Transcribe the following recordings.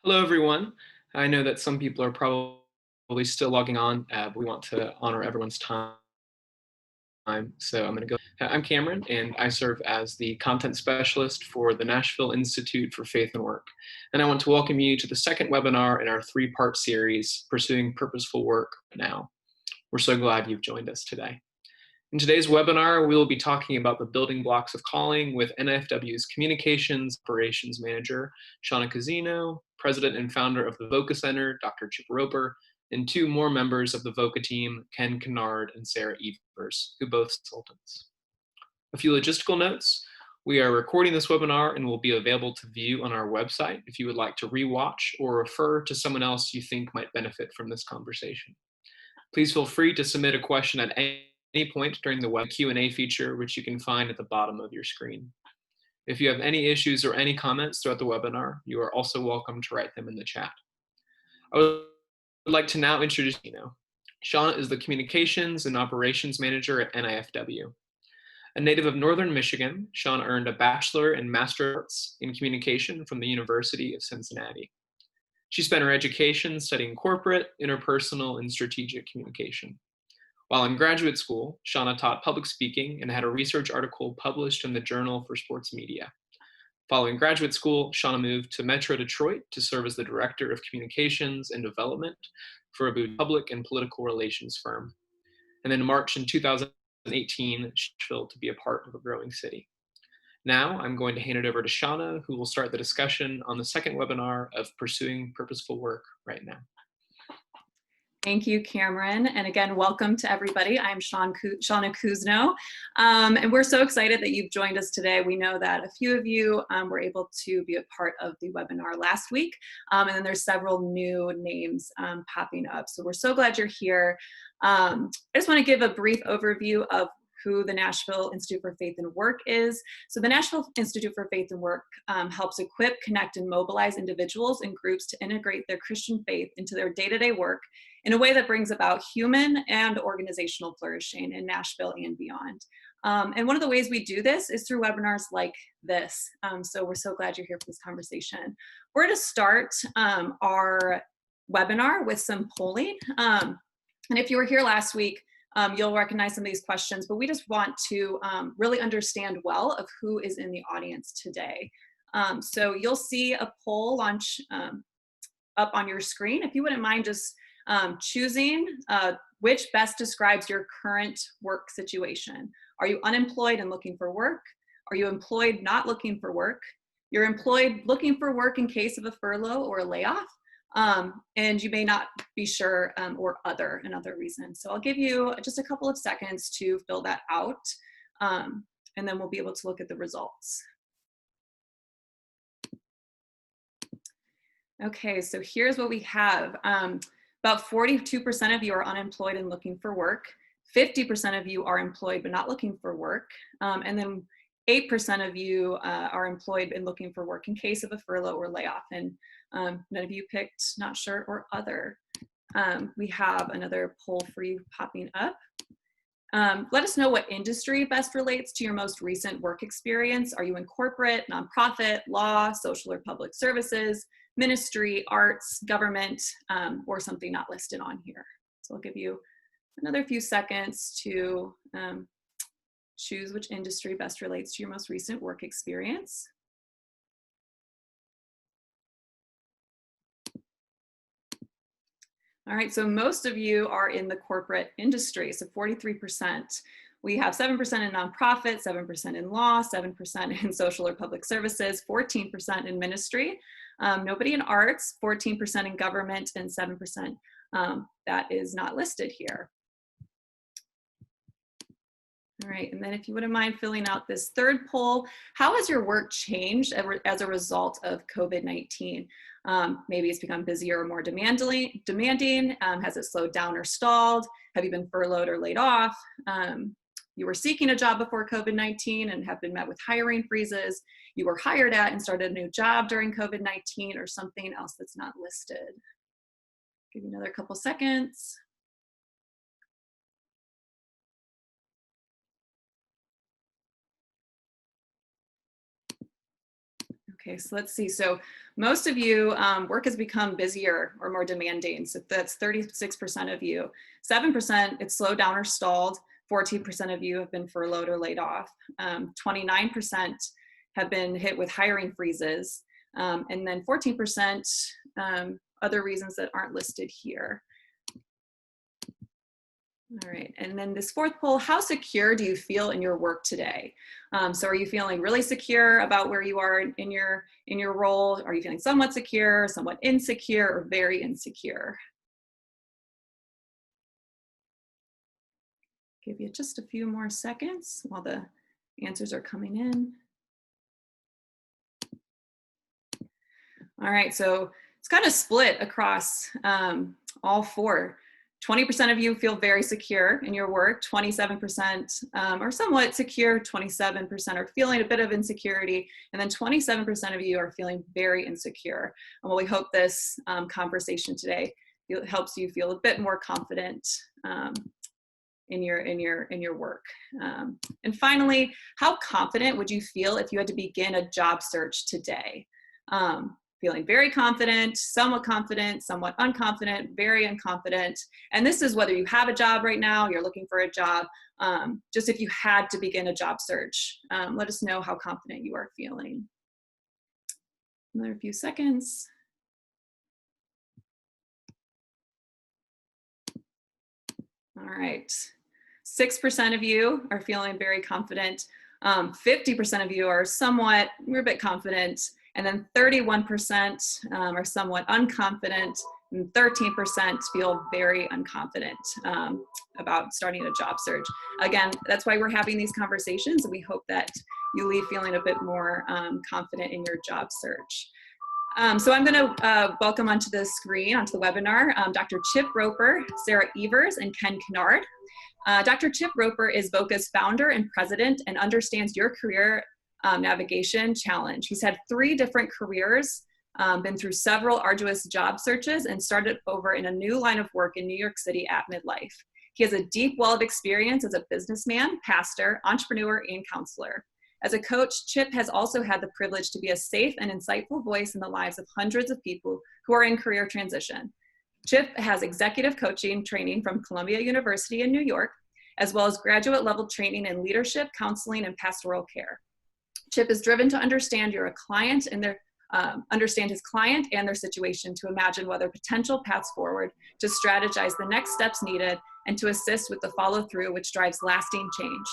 Hello, everyone. I know that some people are probably still logging on, but we want to honor everyone's time. So I'm going to go. I'm Cameron, and I serve as the content specialist for the Nashville Institute for Faith and Work. And I want to welcome you to the second webinar in our three-part series, Pursuing Purposeful Work Now. We're so glad you've joined us today. In today's webinar, we will be talking about the building blocks of calling with NFW's Communications Operations Manager, Shauna Casino, President and founder of the VOCA Center, Dr. Chip Roper, and two more members of the VOCA team, Ken Kennard and Sarah Evers, who both consultants. A few logistical notes. We are recording this webinar and will be available to view on our website if you would like to rewatch or refer to someone else you think might benefit from this conversation. Please feel free to submit a question at any point during the web Q&A feature, which you can find at the bottom of your screen. If you have any issues or any comments throughout the webinar, you are also welcome to write them in the chat. I would like to now introduce you. Shauna is the Communications and Operations Manager at NIFW. A native of Northern Michigan, Shauna earned a Bachelor and Master of Arts in Communication from the University of Cincinnati. She spent her education studying corporate, interpersonal, and strategic communication. While in graduate school, Shauna taught public speaking and had a research article published in the Journal for Sports Media. Following graduate school, Shauna moved to Metro Detroit to serve as the Director of Communications and Development for a public and political relations firm. And then in March in 2018, she filled to be a part of a growing city. Now I'm going to hand it over to Shauna, who will start the discussion on the second webinar of Pursuing Purposeful Work Right Now. Thank you, Cameron. And again, welcome to everybody. I'm Shauna Kuzno, and we're so excited that you've joined us today. We know that a few of you were able to be a part of the webinar last week, and then there's several new names popping up. So we're so glad you're here. I just want to give a brief overview of who the Nashville Institute for Faith and Work is. So the Nashville Institute for Faith and Work helps equip, connect, and mobilize individuals and groups to integrate their Christian faith into their day-to-day work in a way that brings about human and organizational flourishing in Nashville and beyond. And one of the ways we do this is through webinars like this. So we're so glad you're here for this conversation. We're going to start our webinar with some polling. And if you were here last week, you'll recognize some of these questions, but we just want to really understand well of who is in the audience today. So you'll see a poll launch up on your screen. If you wouldn't mind just choosing which best describes your current work situation. Are you unemployed and looking for work? Are you employed not looking for work? You're employed looking for work in case of a furlough or a layoff. And you may not be sure or another reason. So I'll give you just a couple of seconds to fill that out, and then we'll be able to look at the results. Okay, so here's what we have. About 42% of you are unemployed and looking for work. 50% of you are employed but not looking for work. And then 8% of you are employed and looking for work in case of a furlough or layoff. And none of you picked not sure or other. We have another poll for you popping up. Let us know what industry best relates to your most recent work experience. Are you in corporate, nonprofit, law, social or public services, ministry, arts, government, or something not listed on here? So I'll give you another few seconds to choose which industry best relates to your most recent work experience. All right, so most of you are in the corporate industry, so 43%. We have 7% in nonprofit, 7% in law, 7% in social or public services, 14% in ministry, nobody in arts, 14% in government, and 7% that is not listed here. All right, and then if you wouldn't mind filling out this third poll, how has your work changed as a result of COVID-19? Maybe it's become busier or more demanding. Has it slowed down or stalled? Have you been furloughed or laid off? You were seeking a job before COVID-19 and have been met with hiring freezes. You were hired at and started a new job during COVID-19, or something else that's not listed. Give you another couple seconds. Okay, so let's see. So most of you, work has become busier or more demanding. So that's 36% of you. 7%, it's slowed down or stalled. 14% of you have been furloughed or laid off. 29% have been hit with hiring freezes. And then 14% other reasons that aren't listed here. All right, and then this fourth poll, how secure do you feel in your work today? So are you feeling really secure about where you are in your role? Are you feeling somewhat secure, somewhat insecure, or very insecure? Give you just a few more seconds while the answers are coming in. All right, so it's kind of split across all four. 20% of you feel very secure in your work, 27% are somewhat secure, 27% are feeling a bit of insecurity, and then 27% of you are feeling very insecure. And well, we hope this conversation today helps you feel a bit more confident in your work. And finally, how confident would you feel if you had to begin a job search today? Feeling very confident, somewhat unconfident, very unconfident. And this is whether you have a job right now, you're looking for a job, just if you had to begin a job search, let us know how confident you are feeling. Another few seconds. All right, 6% of you are feeling very confident. 50% of you are we're a bit confident. And then 31% are somewhat unconfident, and 13% feel very unconfident about starting a job search. Again, that's why we're having these conversations, and we hope that you leave feeling a bit more confident in your job search. So I'm going to welcome onto the screen, onto the webinar, Dr. Chip Roper, Sarah Evers, and Ken Kennard. Dr. Chip Roper is VOCA's founder and president and understands your career navigation challenge. He's had 3 different careers, been through several arduous job searches, and started over in a new line of work in New York City at midlife. He has a deep well of experience as a businessman, pastor, entrepreneur, and counselor. As a coach, Chip has also had the privilege to be a safe and insightful voice in the lives of hundreds of people who are in career transition. Chip has executive coaching training from Columbia University in New York, as well as graduate level training in leadership, counseling, and pastoral care. Chip is driven to understand understand his client and their situation, to imagine whether potential paths forward, to strategize the next steps needed, and to assist with the follow through, which drives lasting change.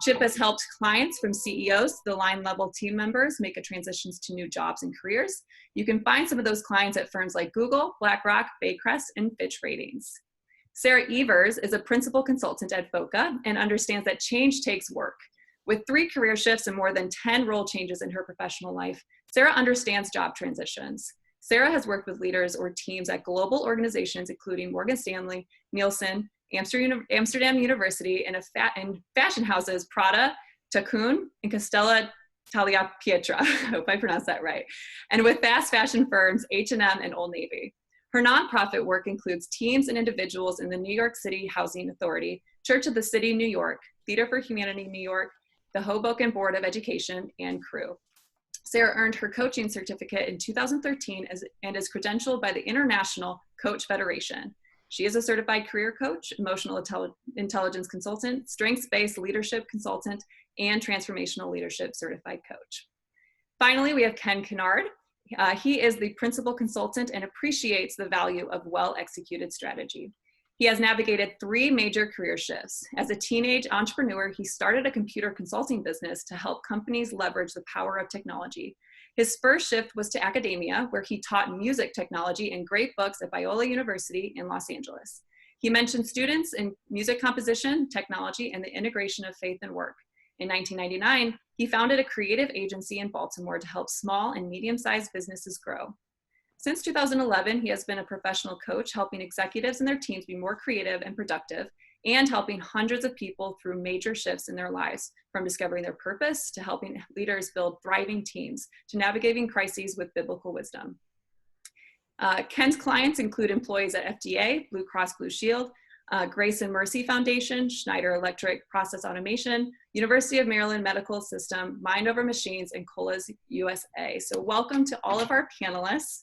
Chip has helped clients from CEOs to the line level team members make a transitions to new jobs and careers. You can find some of those clients at firms like Google, BlackRock, Baycrest, and Fitch Ratings. Sarah Evers is a principal consultant at VOCA and understands that change takes work. With 3 career shifts and more than 10 role changes in her professional life, Sarah understands job transitions. Sarah has worked with leaders or teams at global organizations, including Morgan Stanley, Nielsen, Amsterdam University, and fashion houses Prada, Tacun, and Castella Talia Pietra. I hope I pronounced that right. And with fast fashion firms H&M and Old Navy. Her nonprofit work includes teams and individuals in the New York City Housing Authority, Church of the City New York, Theater for Humanity New York, the Hoboken Board of Education, and Crew. Sarah earned her coaching certificate in 2013 and is credentialed by the International Coach Federation. She is a certified career coach, emotional intelligence consultant, strengths-based leadership consultant, and transformational leadership certified coach. Finally, we have Ken Kennard. He is the principal consultant and appreciates the value of well-executed strategy. He has navigated 3 major career shifts. As a teenage entrepreneur, he started a computer consulting business to help companies leverage the power of technology. His first shift was to academia, where he taught music technology and great books at Biola University in Los Angeles. He mentioned students in music composition, technology, and the integration of faith and work. In 1999, he founded a creative agency in Baltimore to help small and medium-sized businesses grow. Since 2011, he has been a professional coach, helping executives and their teams be more creative and productive, and helping hundreds of people through major shifts in their lives, from discovering their purpose to helping leaders build thriving teams to navigating crises with biblical wisdom. Ken's clients include employees at FDA, Blue Cross Blue Shield, Grace and Mercy Foundation, Schneider Electric Process Automation, University of Maryland Medical System, Mind Over Machines, and Colas USA. So welcome to all of our panelists.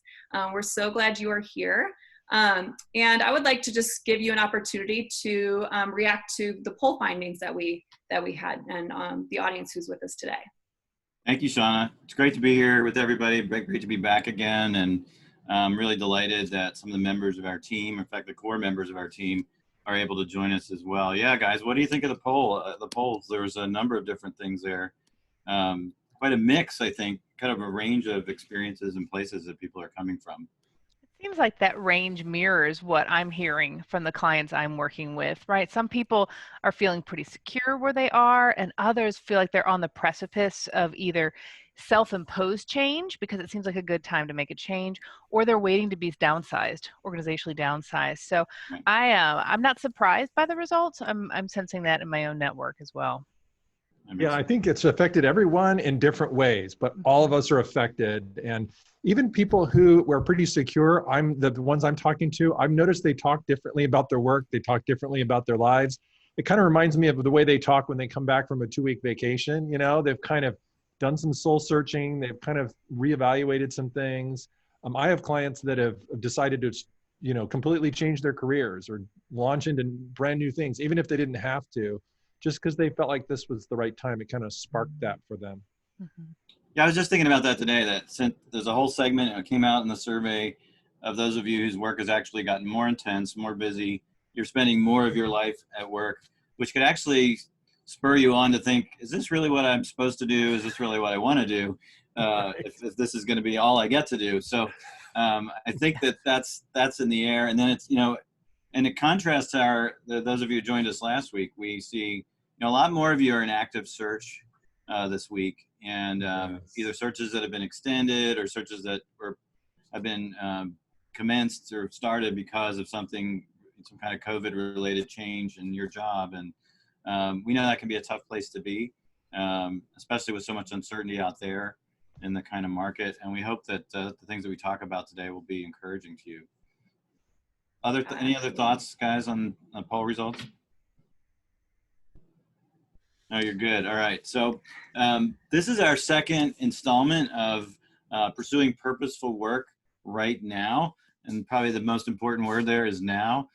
We're so glad you are here. And I would like to just give you an opportunity to react to the poll findings that we had, and the audience who's with us today. Thank you, Shauna. It's great to be here with everybody. Great to be back again, and I'm really delighted that some of the members of our team, in fact, the core members of our team, are able to join us as well. Yeah, guys, what do you think of the poll? The polls, there was a number of different things there. Quite a mix, I think, kind of a range of experiences and places that people are coming from. Seems like that range mirrors what I'm hearing from the clients I'm working with, right? Some people are feeling pretty secure where they are, and others feel like they're on the precipice of either self-imposed change, because it seems like a good time to make a change, or they're waiting to be downsized, organizationally downsized. So Right. I'm not surprised by the results. I'm sensing that in my own network as well. Yeah, I think it's affected everyone in different ways, but all of us are affected. And even people who were pretty secure, the ones I'm talking to, I've noticed they talk differently about their work. They talk differently about their lives. It kind of reminds me of the way they talk when they come back from a 2-week vacation. You know, they've kind of done some soul searching. They've kind of reevaluated some things. I have clients that have decided to, you know, completely change their careers or launch into brand new things, even if they didn't have to, just because they felt like this was the right time. It kind of sparked that for them. Mm-hmm. Yeah, I was just thinking about that today, that there's a whole segment that came out in the survey of those of you whose work has actually gotten more intense, more busy. You're spending more of your life at work, which could actually spur you on to think, is this really what I'm supposed to do? Is this really what I want to do? Right. If this is going to be all I get to do. So I think that's in the air. And then it's, you know, and in contrast to those of you who joined us last week, we see, you know, a lot more of you are in active search this week, and Yes. either searches that have been extended or searches that have been commenced or started because of some kind of COVID-related change in your job. And we know that can be a tough place to be, especially with so much uncertainty out there in the kind of market. And we hope that the things that we talk about today will be encouraging to you. Any other thoughts, guys, on poll results? No, you're good. All right. So this is our second installment of pursuing purposeful work right now. And probably the most important word there is now,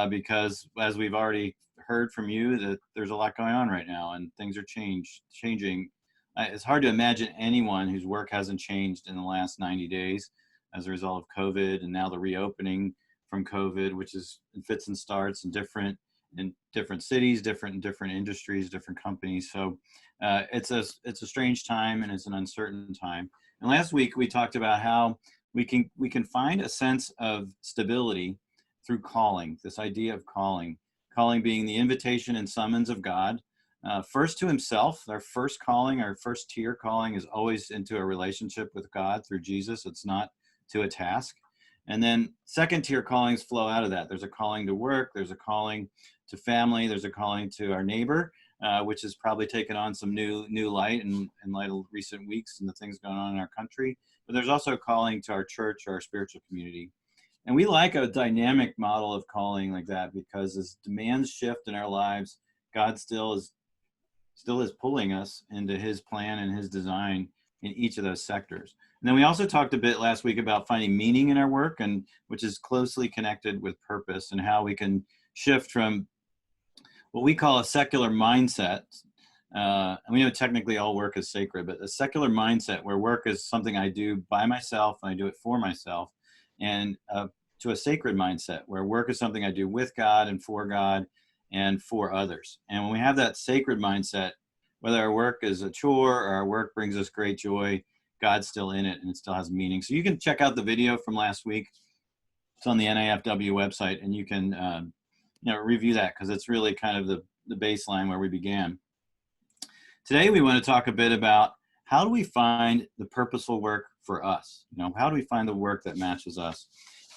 because as we've already heard from you, that there's a lot going on right now and things are changing. It's hard to imagine anyone whose work hasn't changed in the last 90 days as a result of COVID, and now the reopening from COVID, which is in fits and starts and different in different cities, different industries, different companies. So it's a strange time, and it's an uncertain time. And last week we talked about how we can find a sense of stability through calling. This idea of calling being the invitation and summons of God, first to Himself. Our first calling, our first tier calling, is always into a relationship with God through Jesus. It's not to a task. And then second tier callings flow out of that. There's a calling to work, there's a calling to family, there's a calling to our neighbor, which has probably taken on some new light in light of recent weeks and the things going on in our country. But there's also a calling to our church, our spiritual community. And we like a dynamic model of calling like that, because as demands shift in our lives, God still is pulling us into His plan and His design in each of those sectors. And then we also talked a bit last week about finding meaning in our work, and which is closely connected with purpose, and how we can shift from what we call a secular mindset. And we know technically all work is sacred, but a secular mindset where work is something I do by myself and I do it for myself, and to a sacred mindset where work is something I do with God and for others. And when we have that sacred mindset, whether our work is a chore or our work brings us great joy, God's still in it and it still has meaning. So you can check out the video from last week. It's on the NIFW website, and you can review that, because it's really kind of the baseline where we began. Today we want to talk a bit about how do we find the purposeful work for us? You know, how do we find the work that matches us?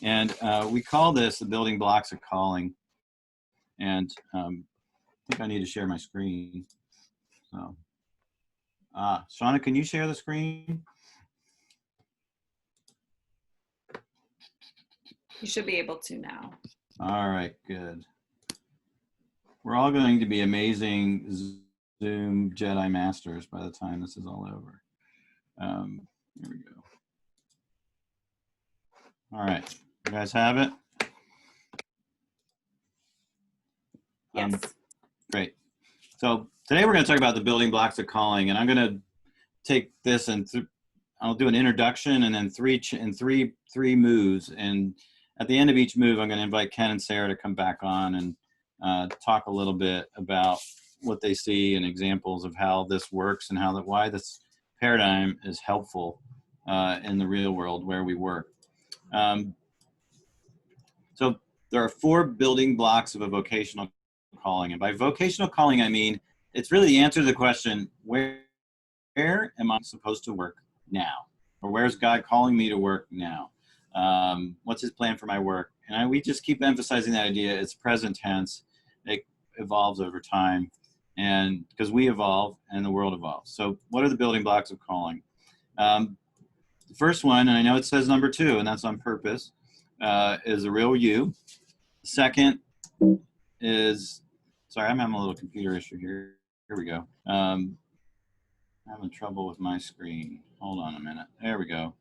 And we call this the building blocks of calling. And I think I need to share my screen. So, Shauna, can you share the screen? You should be able to now. All right, good. we're all going to be amazing Zoom Jedi Masters by the time this is all over. Here we go. All right, you guys have it? Yes. Great. So today we're going to talk about the building blocks of calling, and I'm going to take this and I'll do an introduction and then three moves. And at the end of each move, I'm going to invite Ken and Sarah to come back on and talk a little bit about what they see and examples of how this works and why this paradigm is helpful in the real world where we work. So there are 4 building blocks of a vocational calling. And by vocational calling, I mean, it's really the answer to the question, where am I supposed to work now? Or where's God calling me to work now? What's his plan for my work? And we just keep emphasizing that idea. It's present tense. It evolves over time. And because we evolve and the world evolves. So what are the building blocks of calling? The first one, and I know it says number 2, and that's on purpose, is the real you. The second is, sorry, I'm having a little computer issue here. Here we go. I'm having trouble with my screen. Hold on a minute. There we go.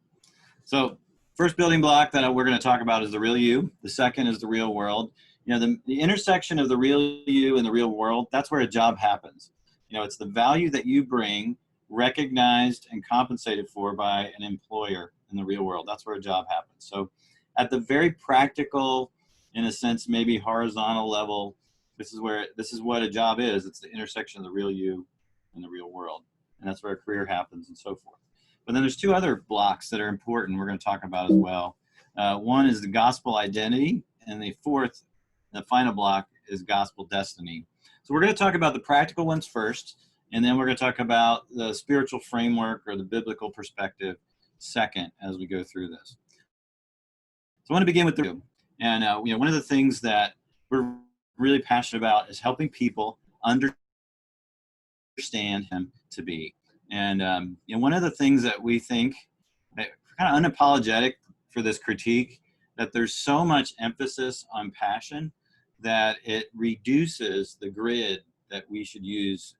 So first building block that we're going to talk about is the real you. The second is the real world. You know, the intersection of the real you and the real world, that's where a job happens. You know, it's the value that you bring recognized and compensated for by an employer in the real world. That's where a job happens. So at the very practical, in a sense, maybe horizontal level, this is what a job is. It's the intersection of the real you and the real world. And that's where a career happens and so forth. But then there's 2 other blocks that are important we're going to talk about as well. One is the gospel identity, and the final block is gospel destiny. So we're going to talk about the practical ones first, and then we're going to talk about the spiritual framework or the biblical perspective second as we go through this. So I want to begin with the real. And you know, one of the things that we're really passionate about is helping people understand him to be. And you know, one of the things that we think, that we're kind of unapologetic for this critique, that there's so much emphasis on passion that it reduces the grid that we should use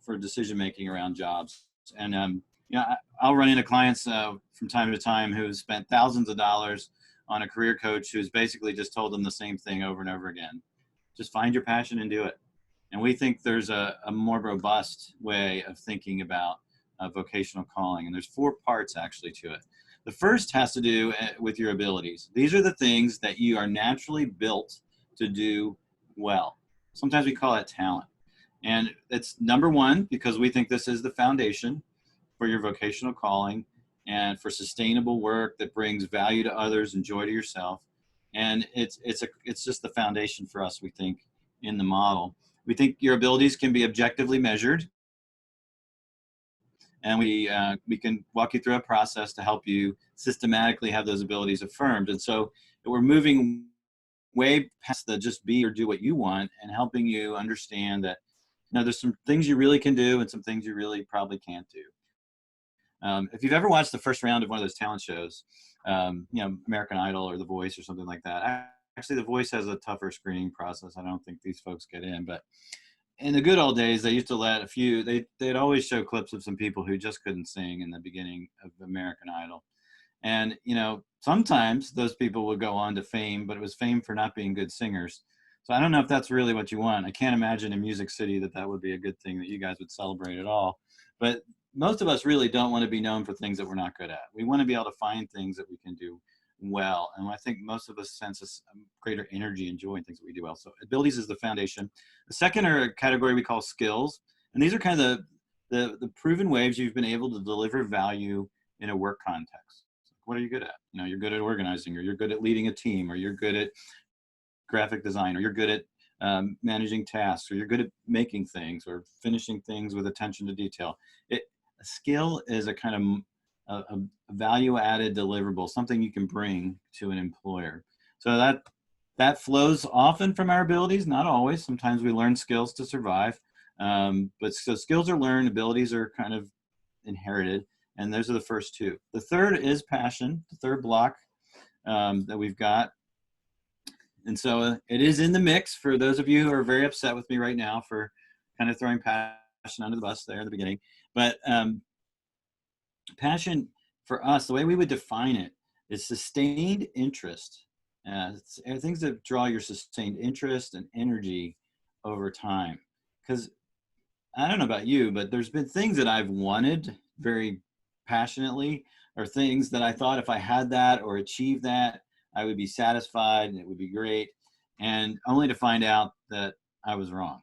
for decision making around jobs. And you know, I'll run into clients from time to time who spent thousands of dollars on a career coach who's basically just told them the same thing over and over again. Just find your passion and do it. And we think there's a more robust way of thinking about vocational calling. And there's 4 parts actually to it. The first has to do with your abilities. These are the things that you are naturally built to do well. Sometimes we call it talent. And it's number 1, because we think this is the foundation for your vocational calling and for sustainable work that brings value to others and joy to yourself. And it's just the foundation for us, we think, in the model. We think your abilities can be objectively measured, and we can walk you through a process to help you systematically have those abilities affirmed. And so we're moving way past the just be or do what you want and helping you understand that, you know, there's some things you really can do and some things you really probably can't do. If you've ever watched the first round of one of those talent shows, you know, American Idol or The Voice or something like that, actually The Voice has a tougher screening process. I don't think these folks get in, but in the good old days, they used to let a few, they'd always show clips of some people who just couldn't sing in the beginning of American Idol. And, you know, sometimes those people would go on to fame, but it was fame for not being good singers. So I don't know if that's really what you want. I can't imagine in Music City that would be a good thing that you guys would celebrate at all. But most of us really don't want to be known for things that we're not good at. We want to be able to find things that we can do well. And I think most of us sense a greater energy and joy in things that we do well. So abilities is the foundation. The second are a category we call skills. And these are kind of the proven ways you've been able to deliver value in a work context. What are you good at? You know, you're good at organizing, or you're good at leading a team, or you're good at graphic design, or you're good at managing tasks, or you're good at making things or finishing things with attention to detail. A skill is a kind of a value-added deliverable, something you can bring to an employer. So that flows often from our abilities, not always. Sometimes we learn skills to survive, but so skills are learned, abilities are kind of inherited, and those are the first 2. The third is passion, the third block that we've got. And so it is in the mix for those of you who are very upset with me right now for kind of throwing passion under the bus there at the beginning. But passion for us, the way we would define it, is sustained interest. Things that draw your sustained interest and energy over time. Because I don't know about you, but there's been things that I've wanted very passionately, or things that I thought if I had that or achieved that, I would be satisfied and it would be great. And only to find out that I was wrong,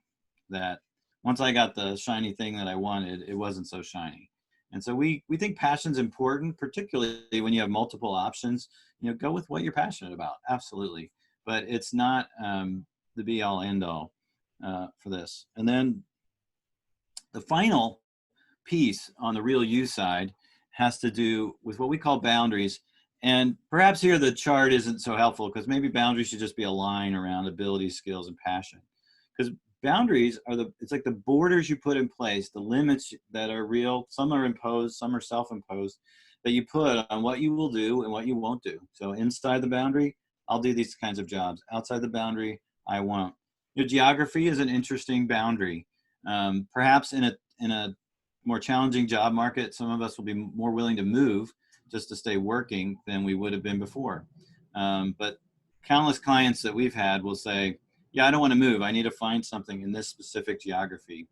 that once I got the shiny thing that I wanted, it wasn't so shiny. And so we think passion's important, particularly when you have multiple options. Go with what you're passionate about, absolutely. But it's not the be all end all for this. And then the final piece on the real you side has to do with what we call boundaries. And perhaps here the chart isn't so helpful, because maybe boundaries should just be a line around ability, skills, and passion. Because boundaries are it's like the borders you put in place, the limits that are real. Some are imposed, some are self-imposed, that you put on what you will do and what you won't do. So inside the boundary, I'll do these kinds of jobs. Outside the boundary, I won't. Geography is an interesting boundary. Perhaps in a more challenging job market, some of us will be more willing to move just to stay working than we would have been before. But countless clients that we've had will say, yeah, I don't want to move. I need to find something in this specific geography.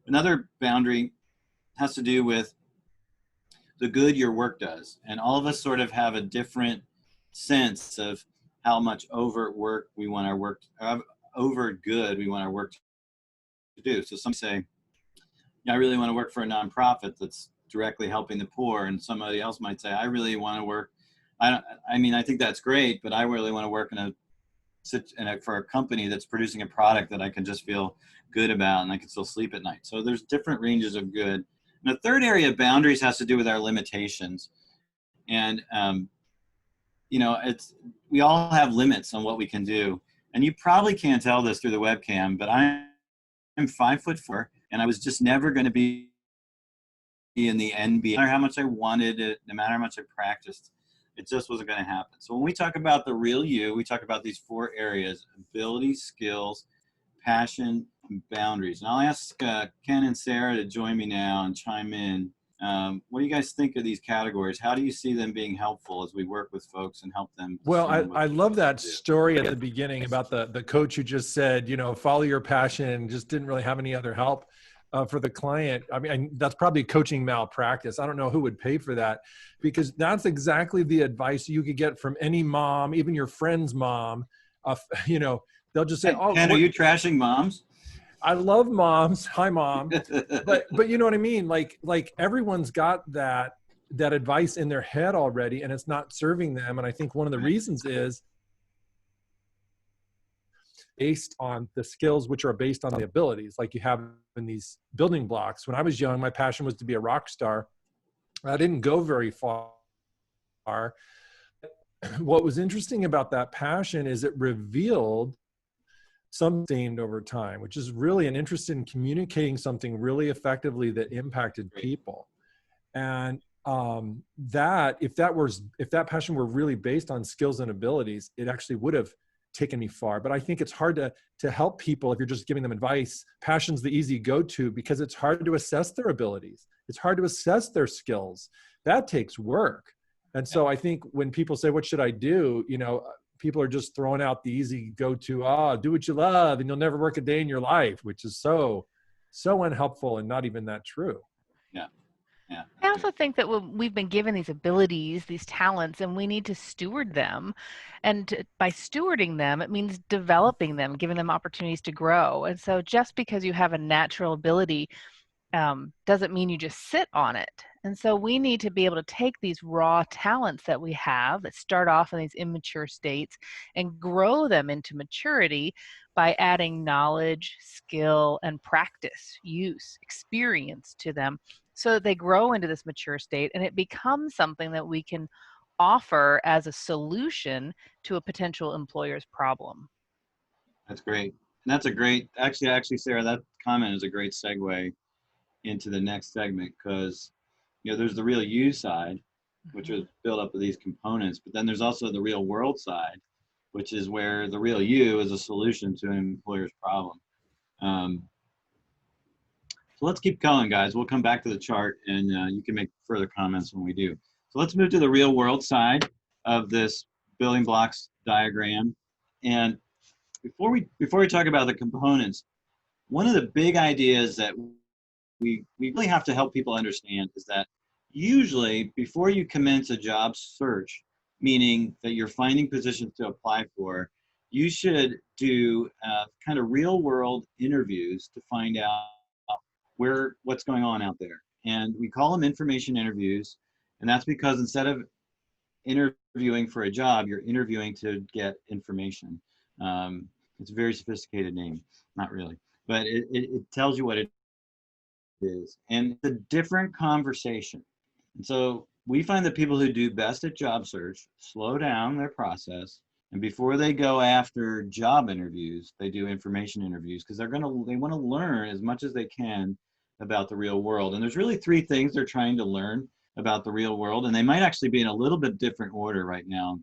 Another boundary has to do with the good your work does. And all of us sort of have a different sense of how much over work we want our work, over good we want our work to do. So some say, yeah, I really want to work for a nonprofit that's directly helping the poor. And somebody else might say, I really want to work. I think that's great, but I really want to work for a company that's producing a product that I can just feel good about and I can still sleep at night. So there's different ranges of good. And the third area of boundaries has to do with our limitations. And, we all have limits on what we can do. And you probably can't tell this through the webcam, but I'm 5'4", and I was just never going to be in the NBA. No matter how much I wanted it, no matter how much I practiced, it just wasn't going to happen. So when we talk about the real you, we talk about these 4 areas: ability, skills, passion, and boundaries. And I'll ask Ken and Sarah to join me now and chime in. What do you guys think of these categories? How do you see them being helpful as we work with folks and help them? Well, I love that story at the beginning about the coach who just said, follow your passion, and just didn't really have any other help for the client. I mean, that's probably coaching malpractice. I don't know who would pay for that, because that's exactly the advice you could get from any mom, even your friend's mom. They'll just say, "Oh, Ken, are you trashing moms?" I love moms. Hi, mom. but you know what I mean? Like everyone's got that advice in their head already, and it's not serving them. And I think one of the reasons is based on the skills, which are based on the abilities, like you have in these building blocks. When I was young, my passion was to be a rock star. I didn't go very far. What was interesting about that passion is it revealed something over time, which is really an interest in communicating something really effectively that impacted people. And that if that passion were really based on skills and abilities, it actually would have taken me far. But I think it's hard to help people if you're just giving them advice. Passion's the easy go-to, because it's hard to assess their abilities. It's hard to assess their skills. That takes work. And so I think when people say, what should I do? People are just throwing out the easy go-to, do what you love and you'll never work a day in your life, which is so unhelpful and not even that true. Yeah. I also think that we've been given these abilities, these talents, and we need to steward them. And by stewarding them, it means developing them, giving them opportunities to grow. And so just because you have a natural ability doesn't mean you just sit on it. And so we need to be able to take these raw talents that we have that start off in these immature states and grow them into maturity by adding knowledge, skill, and practice, use, experience to them, so that they grow into this mature state and it becomes something that we can offer as a solution to a potential employer's problem. That's great. And that's a great, actually, Sarah, that comment is a great segue into the next segment, because there's the real you side, which is built up of these components, but then there's also the real world side, which is where the real you is a solution to an employer's problem. Um, so let's keep going, guys. We'll come back to the chart, and you can make further comments when we do. So let's move to the real world side of this building blocks diagram. And before we talk about the components, one of the big ideas that we really have to help people understand is that usually before you commence a job search, meaning that you're finding positions to apply for, you should do kind of real world interviews to find out what's going on out there. And we call them information interviews. And that's because instead of interviewing for a job, you're interviewing to get information. It's a very sophisticated name, not really, but it tells you what it is. And it's a different conversation. And so we find that people who do best at job search slow down their process. And before they go after job interviews, they do information interviews because they want to learn as much as they can about the real world. And there's really three things they're trying to learn about the real world. And they might actually be in a little bit different order right now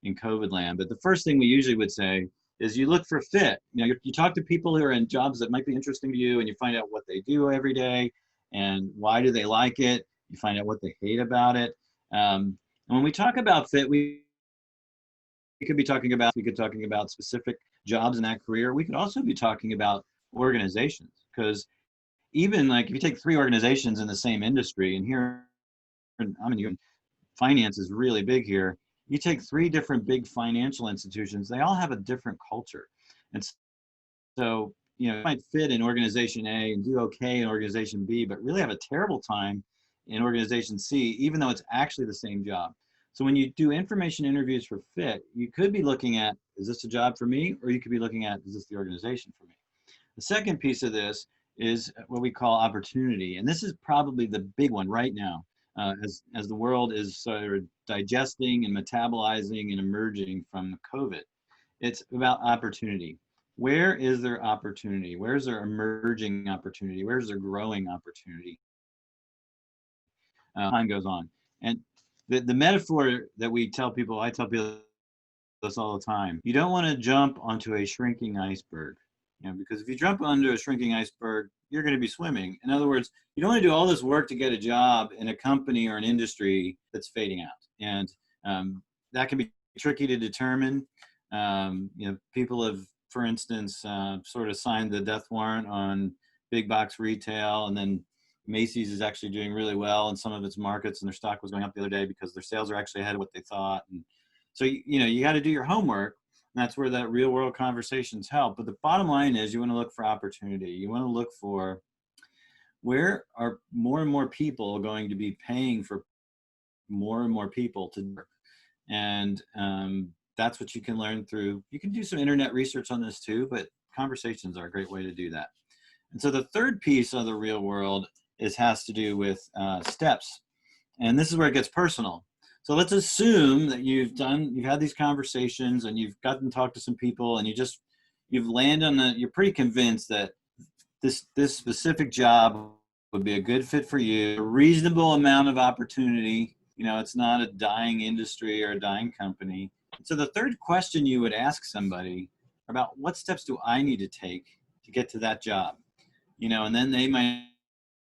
in COVID land. But the first thing we usually would say is you look for fit. You talk to people who are in jobs that might be interesting to you, and you find out what they do every day and why do they like it. You find out what they hate about it. And when we talk about fit, we could be talking about specific jobs in that career. We could also be talking about organizations, because even like if you take three organizations in the same industry, and here finance is really big here. You take three different big financial institutions, they all have a different culture. And so, you might fit in organization A and do okay in organization B, but really have a terrible time in organization C, even though it's actually the same job. So when you do information interviews for fit, you could be looking at, is this a job for me? Or you could be looking at, is this the organization for me? The second piece of this is what we call opportunity. And this is probably the big one right now, as the world is sort of digesting and metabolizing and emerging from COVID. It's about opportunity. Where is there opportunity? Where's there emerging opportunity? Where's there growing opportunity? Time goes on. And the metaphor that I tell people this all the time. You don't want to jump onto a shrinking iceberg, because if you jump onto a shrinking iceberg, you're going to be swimming. In other words, you don't want to do all this work to get a job in a company or an industry that's fading out. And that can be tricky to determine. People have, for instance, sort of signed the death warrant on big box retail, and then Macy's is actually doing really well in some of its markets, and their stock was going up the other day because their sales are actually ahead of what they thought. And so, you got to do your homework. And that's where that real world conversations help. But the bottom line is you want to look for opportunity. You want to look for where are more and more people going to be paying for more and more people to work. And that's what you can learn through. You can do some internet research on this too, but conversations are a great way to do that. And so the third piece of the real world has to do with steps. And this is where it gets personal. So let's assume that you've had these conversations and you've gotten to talk to some people, and you've landed on you're pretty convinced that this specific job would be a good fit for you, a reasonable amount of opportunity. It's not a dying industry or a dying company. So the third question you would ask somebody about, what steps do I need to take to get to that job? And then they might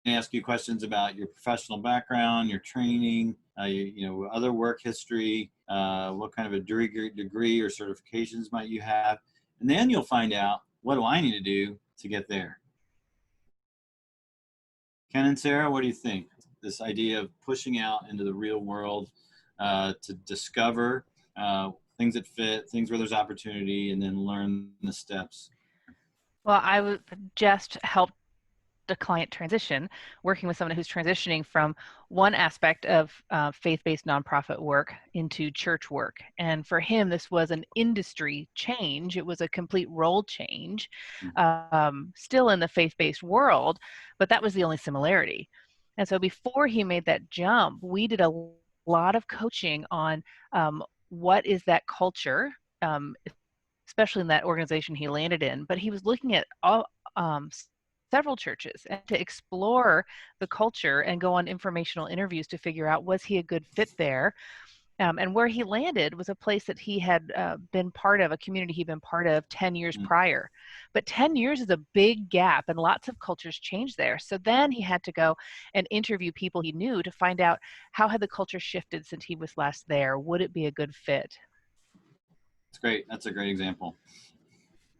ask you questions about your professional background, your training, other work history, what kind of a degree or certifications might you have. And then you'll find out, what do I need to do to get there? Ken and Sarah, what do you think? This idea of pushing out into the real world to discover things that fit, things where there's opportunity, and then learn the steps. Well, I would just help a client transition, working with someone who's transitioning from one aspect of faith-based nonprofit work into church work. And for him, this was an industry change. It was a complete role change, still in the faith-based world, but that was the only similarity. And so before he made that jump, we did a lot of coaching on what is that culture, especially in that organization he landed in. But he was looking at all several churches and to explore the culture and go on informational interviews to figure out, was he a good fit there? And where he landed was a place that he had been part of, a community he'd been part of 10 years prior. But 10 years is a big gap, and lots of cultures changed there. So then he had to go and interview people he knew to find out, how had the culture shifted since he was last there? Would it be a good fit? That's great. That's a great example.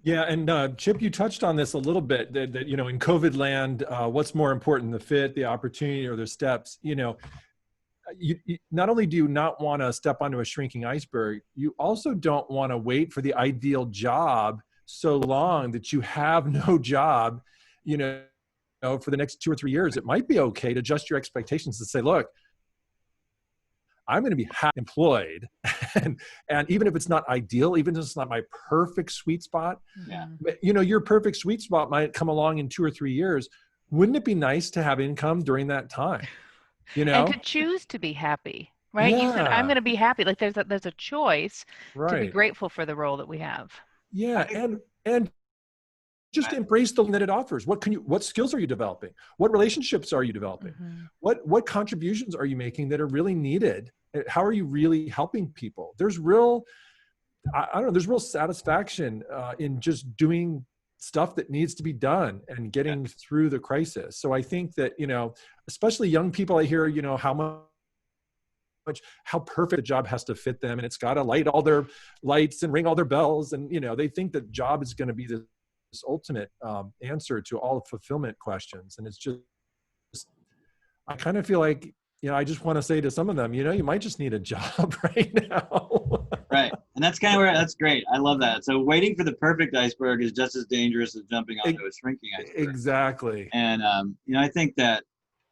Yeah, and Chip, you touched on this a little bit, that you know, in COVID land, what's more important, the fit, the opportunity, or the steps? You know, you not only do you not want to step onto a shrinking iceberg, you also don't want to wait for the ideal job so long that you have no job, you know, for the next 2 or 3 years. It might be okay to adjust your expectations and say, look, I'm going to be employed. and even if it's not ideal, even if it's not my perfect sweet spot, Yeah. you know, your perfect sweet spot might come along in 2 or 3 years. Wouldn't it be nice to have income during that time? You And know? to choose to be happy, right? You said, I'm Yeah, going to be happy. Like there's a choice to be right. grateful for the role that we have. Yeah, I, and just embrace the that it offers. What skills are you developing? What relationships are you developing? Mm-hmm. What contributions are you making that are really needed? How are you really helping people? There's real, I don't know, there's real satisfaction in just doing stuff that needs to be done and getting through the crisis. So I think that, you know, especially young people, I hear, you know, how perfect a job has to fit them, and it's got to light all their lights and ring all their bells, and you know, they think that job is going to be this ultimate answer to all fulfillment questions. And it's just, I kind of feel like, you know, I just want to say to some of them, you know, you might just need a job right now. right. And that's kind of where, that's great. I love that. So waiting for the perfect iceberg is just as dangerous as jumping onto a shrinking iceberg. Exactly. And, you know, I think that,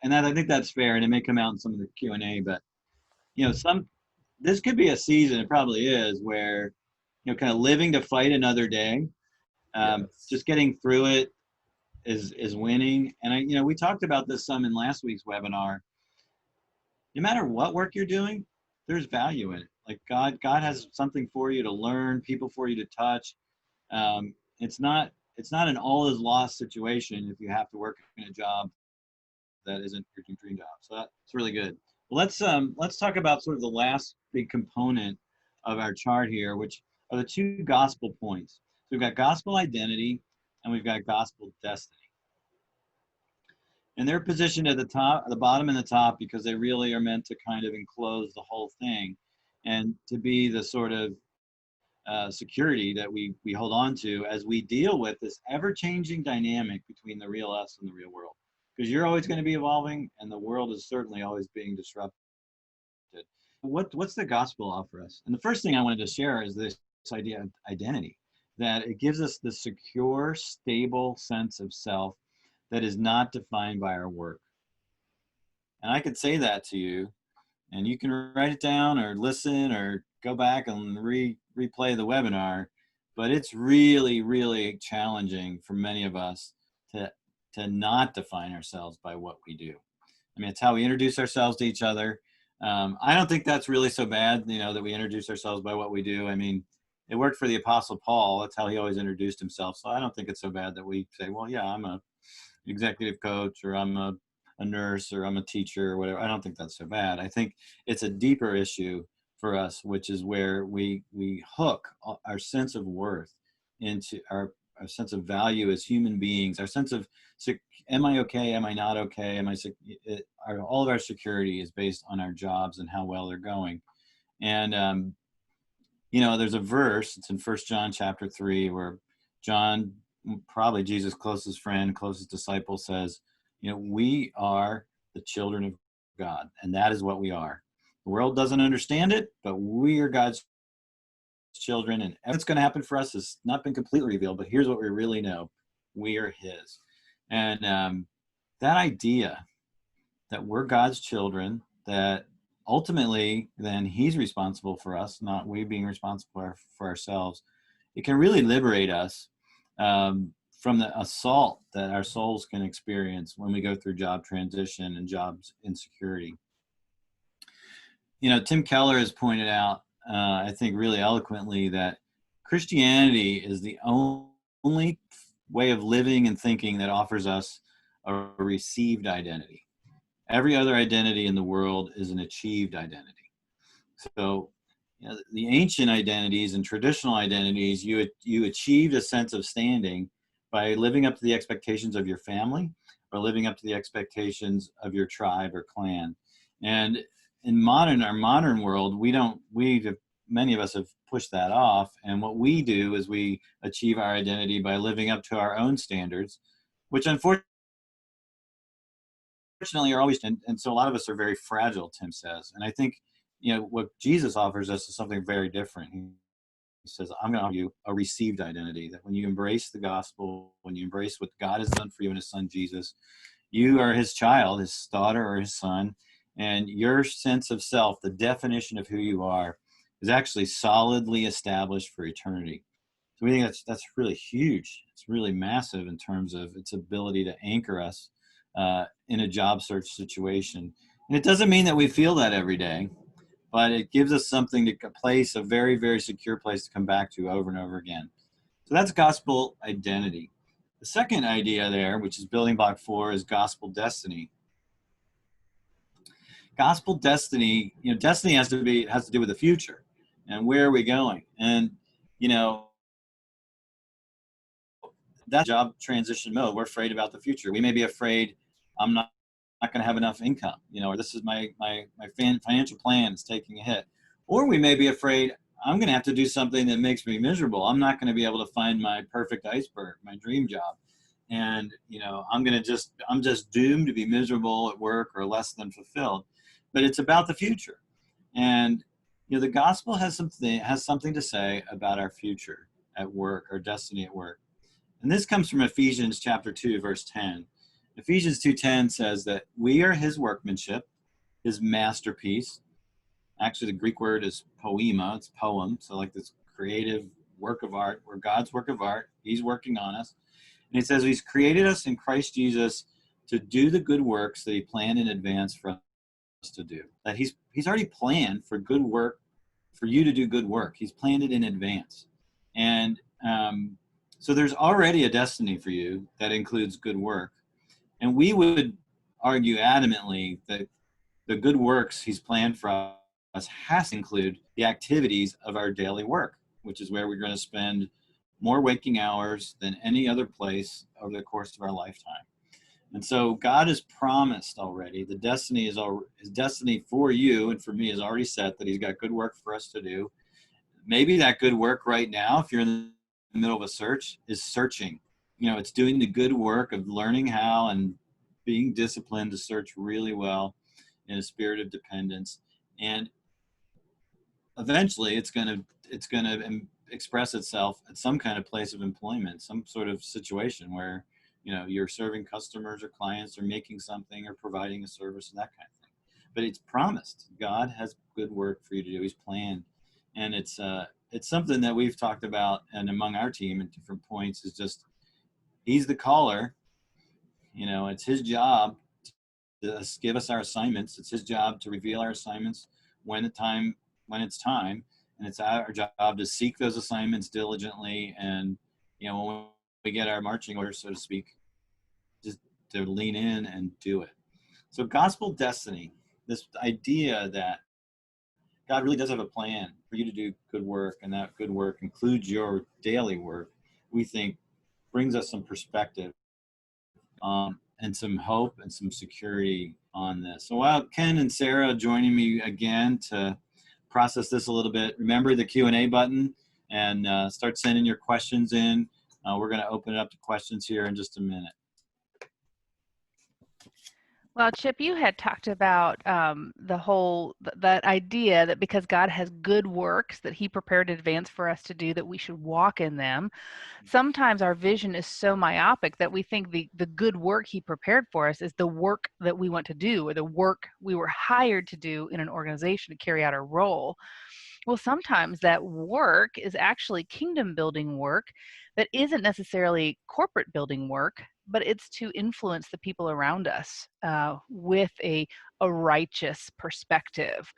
I think that's fair, and it may come out in some of the Q&A, but, you know, this could be a season, it probably is, where, you know, kind of living to fight another day, Yes. just getting through it is winning. And you know, we talked about this some in last week's webinar. No matter what work you're doing, there's value in it. Like God has something for you to learn, people for you to touch. It's not an all is lost situation if you have to work in a job that isn't your dream job. So that's really good. Well, let's talk about sort of the last big component of our chart here, which are the two gospel points. So we've got gospel identity and we've got gospel destiny. And they're positioned at the top, the bottom and the top, because they really are meant to kind of enclose the whole thing and to be the sort of security that we hold on to as we deal with this ever-changing dynamic between the real us and the real world. Because you're always going to be evolving, and the world is certainly always being disrupted. What's the gospel offer us? And the first thing I wanted to share is this idea of identity, that it gives us the secure, stable sense of self that is not defined by our work. And I could say that to you, and you can write it down or listen or go back and replay the webinar, but it's really, really challenging for many of us to not define ourselves by what we do. I mean, it's how we introduce ourselves to each other. I don't think that's really so bad, you know, that we introduce ourselves by what we do. I mean, it worked for the Apostle Paul. That's how he always introduced himself. So I don't think it's so bad that we say, well, yeah, I'm a executive coach, or I'm a nurse, or I'm a teacher, or whatever. I don't think that's so bad. I think it's a deeper issue for us, which is where we hook our sense of worth into our sense of value as human beings, our sense of, am I okay? Am I not okay? All of our security is based on our jobs and how well they're going. And, you know, there's a verse, it's in 1 John chapter 3, where John, probably Jesus' closest friend, closest disciple, says, you know, we are the children of God, and that is what we are. The world doesn't understand it, but we are God's children, and what's going to happen for us has not been completely revealed, but here's what we really know. We are his. And that idea that we're God's children, that ultimately then he's responsible for us, not we being responsible for ourselves, it can really liberate us from the assault that our souls can experience when we go through job transition and jobs insecurity. You know, Tim Keller has pointed out, I think really eloquently, that Christianity is the only way of living and thinking that offers us a received identity. Every other identity in the world is an achieved identity. So, the ancient identities and traditional identities, you achieved a sense of standing by living up to the expectations of your family or living up to the expectations of your tribe or clan. And in our modern world, many of us have pushed that off. And what we do is we achieve our identity by living up to our own standards, which unfortunately are always, and so a lot of us are very fragile, Tim says. And I think, what Jesus offers us is something very different. He says, I'm going to offer you a received identity, that when you embrace the gospel, when you embrace what God has done for you in his son, Jesus, you are his child, his daughter, or his son, and your sense of self, the definition of who you are, is actually solidly established for eternity. So we think that's really huge. It's really massive in terms of its ability to anchor us in a job search situation. And it doesn't mean that we feel that every day, but it gives us something a very, very secure place to come back to over and over again. So that's gospel identity. The second idea there, which is building block 4, is gospel destiny. Gospel destiny, destiny has to do with the future and where are we going? And, that's job transition mode. We're afraid about the future. We may be afraid I'm not going to have enough income, or this is my financial plan is taking a hit. Or we may be afraid I'm going to have to do something that makes me miserable. I'm not going to be able to find my perfect iceberg, my dream job. And, I'm just doomed to be miserable at work or less than fulfilled. But it's about the future. And, the gospel has something to say about our future at work, our destiny at work. And this comes from Ephesians chapter 2, verse 10. Ephesians 2:10 says that we are his workmanship, his masterpiece. Actually, the Greek word is poema, it's poem. So like this creative work of art. We're God's work of art. He's working on us. And it says he's created us in Christ Jesus to do the good works that he planned in advance for us to do. That he's already planned for good work, for you to do good work. He's planned it in advance. And so there's already a destiny for you that includes good work. And we would argue adamantly that the good works he's planned for us has to include the activities of our daily work, which is where we're going to spend more waking hours than any other place over the course of our lifetime. And so God has promised already, his destiny for you and for me is already set, that he's got good work for us to do. Maybe that good work right now, if you're in the middle of a search, is searching. It's doing the good work of learning how and being disciplined to search really well in a spirit of dependence. And eventually it's going to express itself at some kind of place of employment, some sort of situation where, you're serving customers or clients or making something or providing a service and that kind of thing. But it's promised. God has good work for you to do. He's planned. And it's something that we've talked about and among our team at different points is just, he's the caller. It's his job to give us our assignments. It's his job to reveal our assignments when it's time. And it's our job to seek those assignments diligently. And, when we get our marching orders, so to speak, just to lean in and do it. So gospel destiny, this idea that God really does have a plan for you to do good work, and that good work includes your daily work, we think brings us some perspective and some hope and some security on this. So while Ken and Sarah joining me again to process this a little bit, remember the Q&A button and start sending your questions in. We're going to open it up to questions here in just a minute. Well, Chip, you had talked about that idea that because God has good works that he prepared in advance for us to do, that we should walk in them. Sometimes our vision is so myopic that we think the good work he prepared for us is the work that we want to do, or the work we were hired to do in an organization to carry out our role. Well, sometimes that work is actually kingdom building work that isn't necessarily corporate building work, but it's to influence the people around us with a righteous perspective.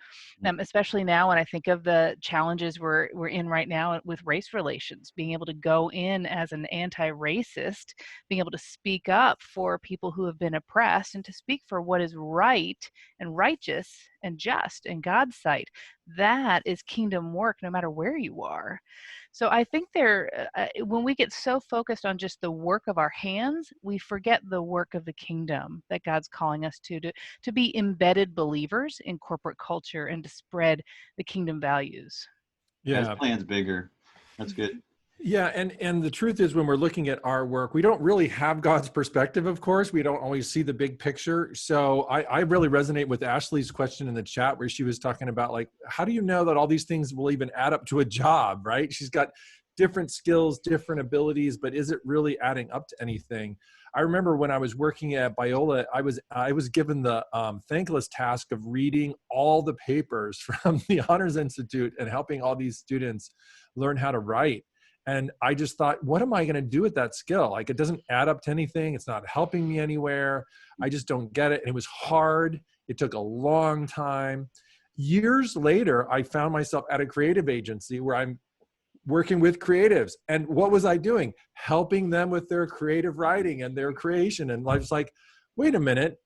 Especially now when I think of the challenges we're in right now with race relations, being able to go in as an anti-racist, being able to speak up for people who have been oppressed and to speak for what is right and righteous and just in God's sight. That is kingdom work no matter where you are. So I think when we get so focused on just the work of our hands, we forget the work of the kingdom that God's calling us to be embedded believers in corporate culture and to spread the kingdom values. His Yeah. plan's bigger. That's good. Yeah, and the truth is, when we're looking at our work, we don't really have God's perspective, of course. We don't always see the big picture. So I really resonate with Ashley's question in the chat where she was talking about, like, how do you know that all these things will even add up to a job, right? She's got different skills, different abilities, but is it really adding up to anything? I remember when I was working at Biola, I was given the thankless task of reading all the papers from the Honors Institute and helping all these students learn how to write. And I just thought, what am I going to do with that skill? Like, it doesn't add up to anything. It's not helping me anywhere. I just don't get it. And it was hard. It took a long time. Years later, I found myself at a creative agency where I'm working with creatives. And what was I doing? Helping them with their creative writing and their creation. And I was like, wait a minute,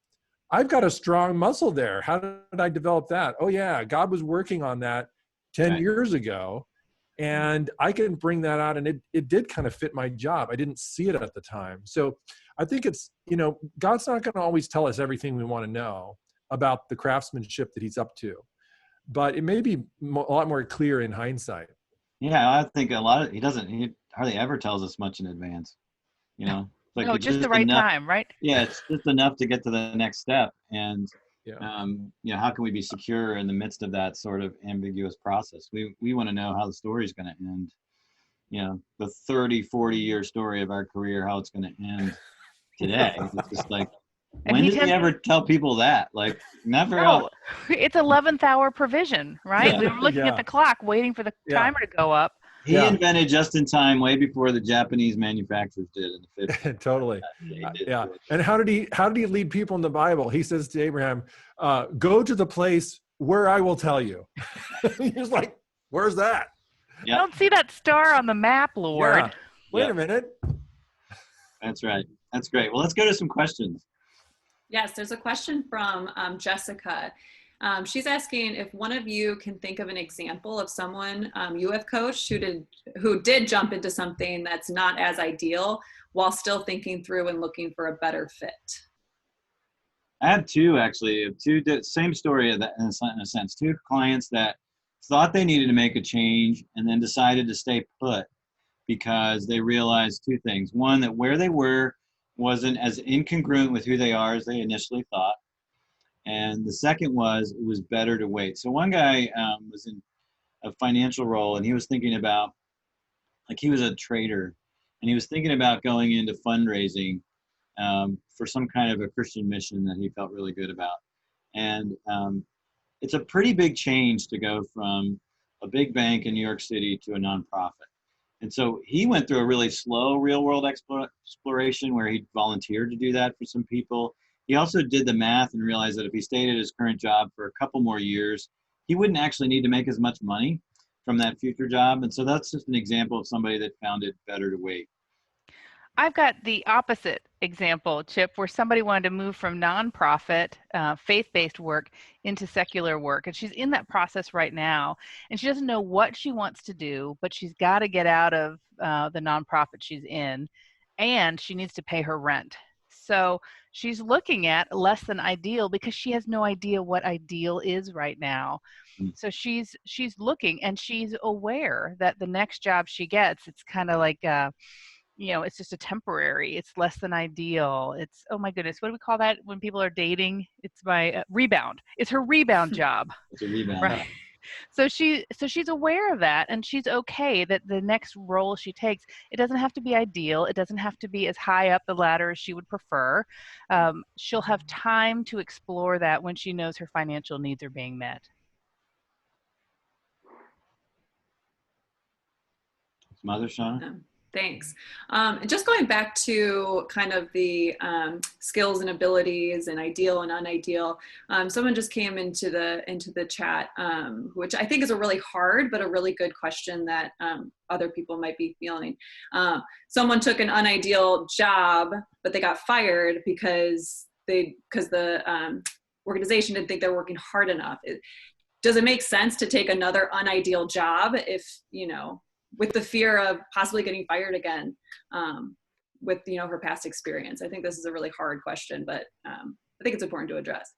I've got a strong muscle there. How did I develop that? Oh yeah, God was working on that 10 years ago. And I can bring that out, and it did kind of fit my job. I didn't see it at the time. So I think it's, God's not going to always tell us everything we want to know about the craftsmanship that he's up to, but it may be a lot more clear in hindsight. Yeah, I think he hardly ever tells us much in advance. It's like No, it's just the right enough. time, right? Yeah, it's just enough to get to the next step. And Yeah. how can we be secure in the midst of that sort of ambiguous process? We want to know how the story's going to end. The 30, 40-year story of our career, how it's going to end today. It's just like, when did we ever tell people that? Like, not very often. It's 11th hour provision, right? Yeah. We were looking at the clock, waiting for the timer to go up. He invented just in time, way before the Japanese manufacturers did in the 50s. Totally. Yeah. And how did he lead people in the Bible? He says to Abraham, go to the place where I will tell you. He's like, where's that? Yeah. I don't see that star on the map, Lord. Yeah. Wait a minute. That's right. That's great. Well, let's go to some questions. Yes, there's a question from Jessica. She's asking if one of you can think of an example of someone you have coached who did jump into something that's not as ideal while still thinking through and looking for a better fit. I have two, actually. Same story in a sense. Two clients that thought they needed to make a change and then decided to stay put because they realized two things. One, that where they were wasn't as incongruent with who they are as they initially thought. And the second was, it was better to wait. So one guy was in a financial role, and he was thinking about, like, he was a trader, and he was thinking about going into fundraising for some kind of a Christian mission that he felt really good about. And it's a pretty big change to go from a big bank in New York City to a nonprofit. And so he went through a really slow real world exploration where he volunteered to do that for some people. He also did the math and realized that if he stayed at his current job for a couple more years, he wouldn't actually need to make as much money from that future job. And so that's just an example of somebody that found it better to wait. I've got the opposite example, Chip, where somebody wanted to move from nonprofit, faith-based work into secular work. And she's in that process right now. And she doesn't know what she wants to do, but she's got to get out of the nonprofit she's in. And she needs to pay her rent. So she's looking at less than ideal because she has no idea what ideal is right now. So she's looking, and she's aware that the next job she gets, it's kind of like it's just a temporary, it's less than ideal. It's, oh my goodness, what do we call that when people are dating? It's my rebound. It's her rebound job. It's a rebound. Right. So she's aware of that, and she's okay that the next role she takes, it doesn't have to be ideal. It doesn't have to be as high up the ladder as she would prefer. She'll have time to explore that when she knows her financial needs are being met. Mother, Shauna? Thanks. Just going back to kind of the skills and abilities and ideal and unideal. Someone just came into the chat, which I think is a really hard but a really good question that other people might be feeling. Someone took an unideal job, but they got fired because the organization didn't think they're working hard enough. Does it make sense to take another unideal job if, with the fear of possibly getting fired again, with, her past experience? I think this is a really hard question, but I think it's important to address.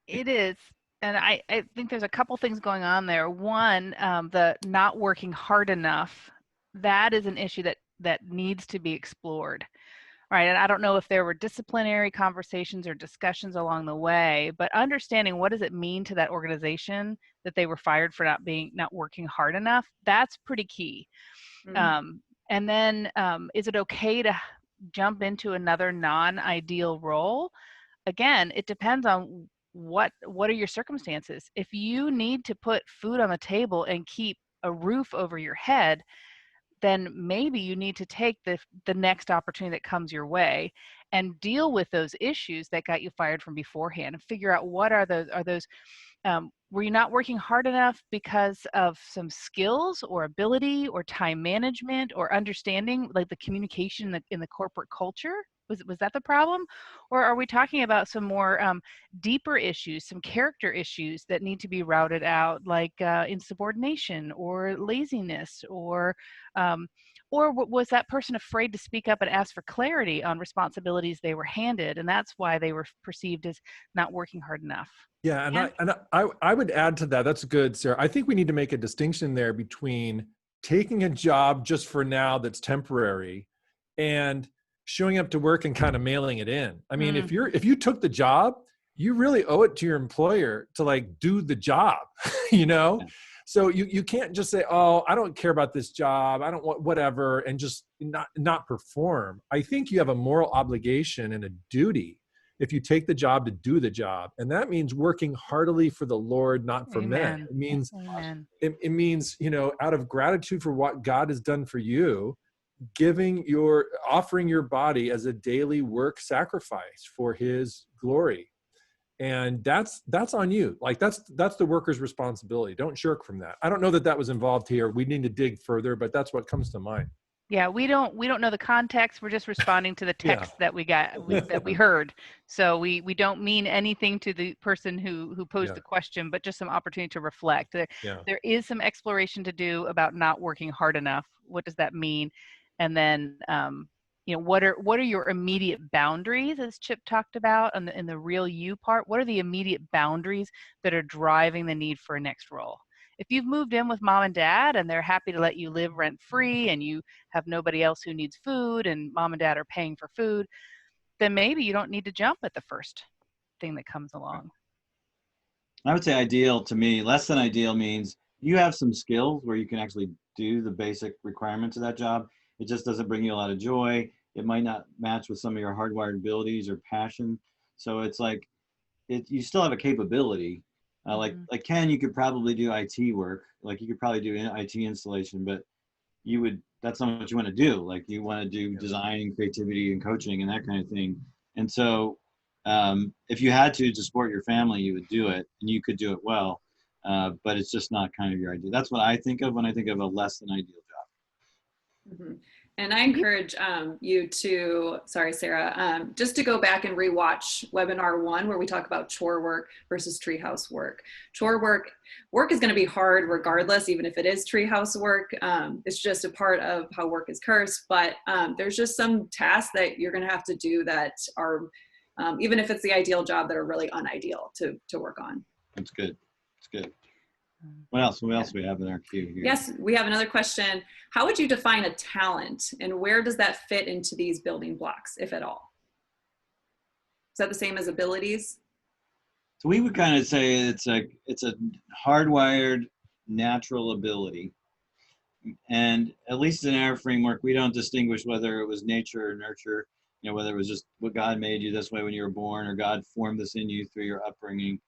It is. And I think there's a couple things going on there. One, the not working hard enough, that is an issue that needs to be explored. Right. And I don't know if there were disciplinary conversations or discussions along the way, but understanding what does it mean to that organization that they were fired for not working hard enough, that's pretty key. Mm-hmm. And then is it okay to jump into another non-ideal role? Again, it depends on what are your circumstances. If you need to put food on the table and keep a roof over your head, then maybe you need to take the next opportunity that comes your way and deal with those issues that got you fired from beforehand and figure out what are those were you not working hard enough because of some skills or ability or time management or understanding, like the communication in the corporate culture? Was that the problem? Or are we talking about some more deeper issues, some character issues that need to be routed out, like insubordination or laziness, or was that person afraid to speak up and ask for clarity on responsibilities they were handed, and that's why they were perceived as not working hard enough? Yeah, I would add to that. That's good, Sarah. I think we need to make a distinction there between taking a job just for now that's temporary and showing up to work and kind of mailing it in. I mean, if you took the job, you really owe it to your employer to like do the job, So you can't just say, oh, I don't care about this job, I don't want whatever, and just not perform. I think you have a moral obligation and a duty if you take the job to do the job. And that means working heartily for the Lord, not for men. Amen. It means, Amen. it means, out of gratitude for what God has done for you, offering your body as a daily work sacrifice for his glory. And that's on you. Like that's the worker's responsibility. Don't shirk from that. I don't know that was involved here. We need to dig further, but that's what comes to mind. Yeah, we don't know the context. We're just responding to the text that we got, that we heard. So we don't mean anything to the person who posed the question, but just some opportunity to reflect. There is some exploration to do about not working hard enough. What does that mean? And then what are your immediate boundaries, as Chip talked about in the real you part? What are the immediate boundaries that are driving the need for a next role? If you've moved in with mom and dad and they're happy to let you live rent free and you have nobody else who needs food and mom and dad are paying for food, then maybe you don't need to jump at the first thing that comes along. I would say ideal to me, less than ideal means you have some skills where you can actually do the basic requirements of that job. It just doesn't bring you a lot of joy. It might not match with some of your hardwired abilities or passion. So it's like, you still have a capability. Like Ken, you could probably do IT work. Like you could probably do IT installation, but that's not what you want to do. Like you want to do design and creativity and coaching and that kind of thing. And so if you had to support your family, you would do it and you could do it well. But it's just not kind of your idea. That's what I think of when I think of a less than ideal job. Mm-hmm. And I encourage you to, sorry, Sarah, just to go back and rewatch webinar 1 where we talk about chore work versus treehouse work. Chore work is going to be hard regardless, even if it is treehouse work. It's just a part of how work is cursed. But there's just some tasks that you're going to have to do that are, even if it's the ideal job, that are really unideal to work on. That's good. That's good. What else do we have in our queue here? Yes, we have another question. How would you define a talent and where does that fit into these building blocks, if at all? Is that the same as abilities? So we would kind of say it's a hardwired natural ability. And at least in our framework, we don't distinguish whether it was nature or nurture, whether it was just what God made you this way when you were born or God formed this in you through your upbringing.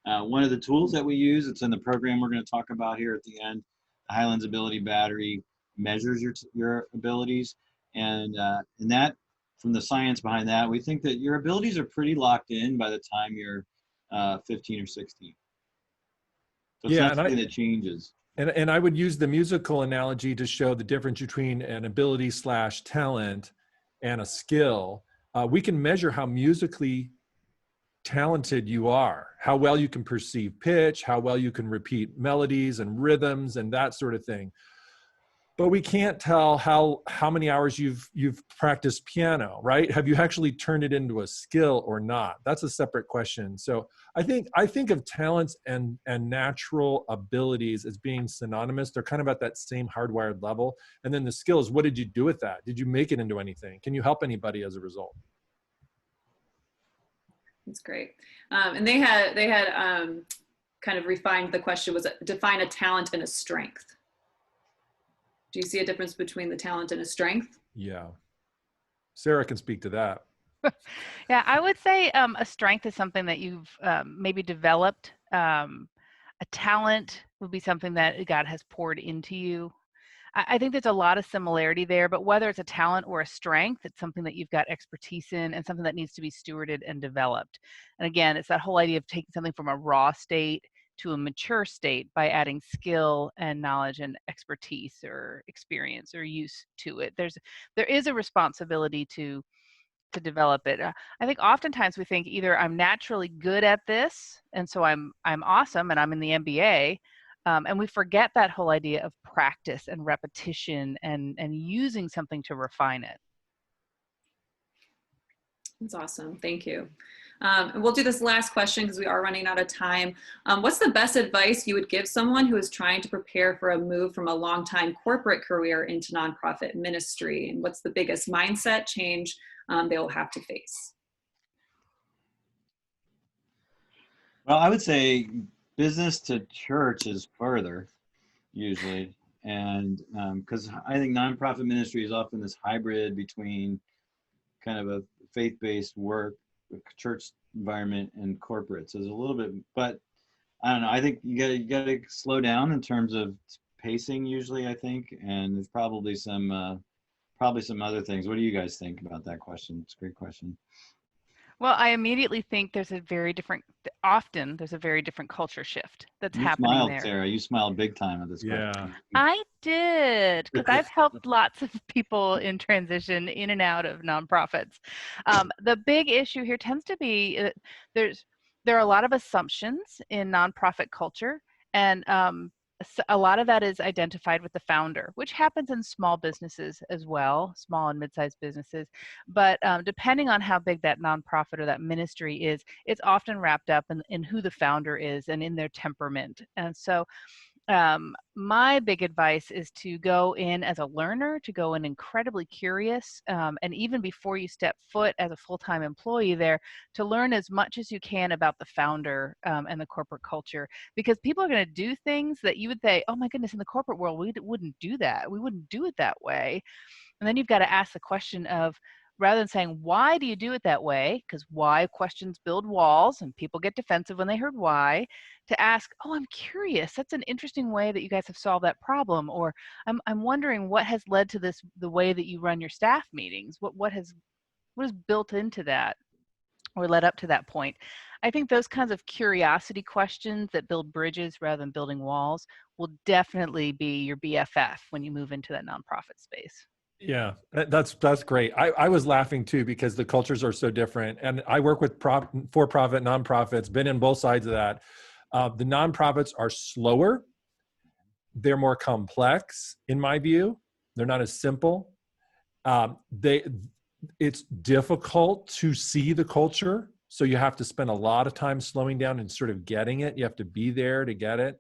One of the tools that we use, it's in the program we're going to talk about here at the end, the Highlands Ability Battery. measures your abilities, and that, from the science behind that, we think that your abilities are pretty locked in by the time you're 15 or 16. So it's Yeah, not something that changes. and I would use the musical analogy to show the difference between an ability slash talent and a skill. We can measure how musically talented you are, how well you can perceive pitch, how well you can repeat melodies and rhythms and that sort of thing. But we can't tell how many hours you've practiced piano, right? Have you actually turned it into a skill or not? That's a separate question. So I think of talents and natural abilities as being synonymous. They're kind of at that same hardwired level. And then the skills, what did you do with that? Did you make it into anything? Can you help anybody as a result? That's great. And they had kind of refined the question, was define a talent and a strength. Do you see a difference between the talent and a strength? Yeah. Sarah can speak to that. Yeah, I would say a strength is something that you've maybe developed. A talent would be something that God has poured into you. I think there's a lot of similarity there, but whether it's a talent or a strength, it's something that you've got expertise in and something that needs to be stewarded and developed. And again, it's that whole idea of taking something from a raw state to a mature state by adding skill and knowledge and expertise or experience or use to it. There is a responsibility to develop it. I think oftentimes we think either I'm naturally good at this, and so I'm awesome, and I'm in the MBA, and we forget that whole idea of practice and repetition and using something to refine it. That's awesome. Thank you. And we'll do this last question because we are running out of time. What's the best advice you would give someone who is trying to prepare for a move from a long-time corporate career into nonprofit ministry? And what's the biggest mindset change they will have to face? Well, I would say business to church is further, usually. And because I think nonprofit ministry is often this hybrid between kind of a faith-based work, church environment, and corporate. So there's a little bit, but I don't know. I think you gotta slow down in terms of pacing usually, I think, and there's probably some other things. What do you guys think about that question? It's a great question. Well, I immediately think often there's a very different culture shift that's You happening smiled, there. Sarah. You smiled big time at this question. Yeah. I did, because I've helped lots of people in transition in and out of nonprofits. The big issue here tends to be there are a lot of assumptions in nonprofit culture, and a lot of that is identified with the founder, which happens in small businesses as well, small and mid-sized businesses. But depending on how big that nonprofit or that ministry is, it's often wrapped up in who the founder is and in their temperament. And so my big advice is to go in as a learner, to go in incredibly curious, and even before you step foot as a full-time employee there, to learn as much as you can about the founder and the corporate culture, because people are going to do things that you would say, oh my goodness, in the corporate world, we wouldn't do that. We wouldn't do it that way. And then you've got to ask the question of, rather than saying, why do you do it that way? Because why questions build walls and people get defensive when they heard why, to ask, oh, I'm curious. That's an interesting way that you guys have solved that problem. Or I'm wondering what has led to this, the way that you run your staff meetings. What is built into that or led up to that point? I think those kinds of curiosity questions that build bridges rather than building walls will definitely be your BFF when you move into that nonprofit space. Yeah, that's great. I was laughing too because the cultures are so different. And I work with for-profit nonprofits, been in both sides of that. The nonprofits are slower. They're more complex, in my view. They're not as simple. It's difficult to see the culture. So you have to spend a lot of time slowing down and sort of getting it. You have to be there to get it.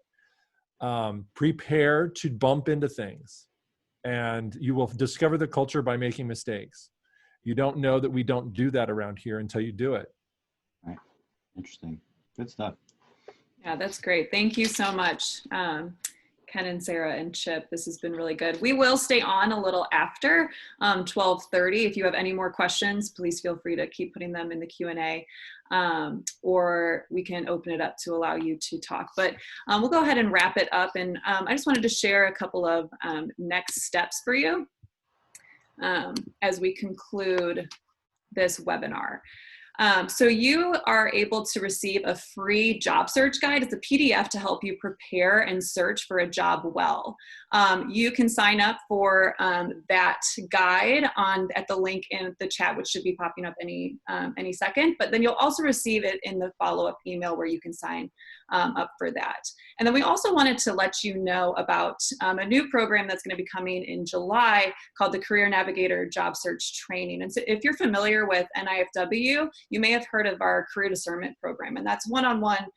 Prepare to bump into things. And you will discover the culture by making mistakes. You don't know that we don't do that around here until you do it. Right. Interesting. Good stuff. Yeah, that's great. Thank you so much, Ken and Sarah and Chip. This has been really good. We will stay on a little after 12:30. If you have any more questions, please feel free to keep putting them in the Q&A, or we can open it up to allow you to talk. But we'll go ahead and wrap it up. And I just wanted to share a couple of next steps for you as we conclude this webinar. So you are able to receive a free job search guide. It's a PDF to help you prepare and search for a job well. You can sign up for that guide at the link in the chat, which should be popping up any second. But then you'll also receive it in the follow-up email where you can sign up for that. And then we also wanted to let you know about a new program that's going to be coming in July called the Career Navigator Job Search Training. And so if you're familiar with NIFW, you may have heard of our career discernment program, and that's one-on-one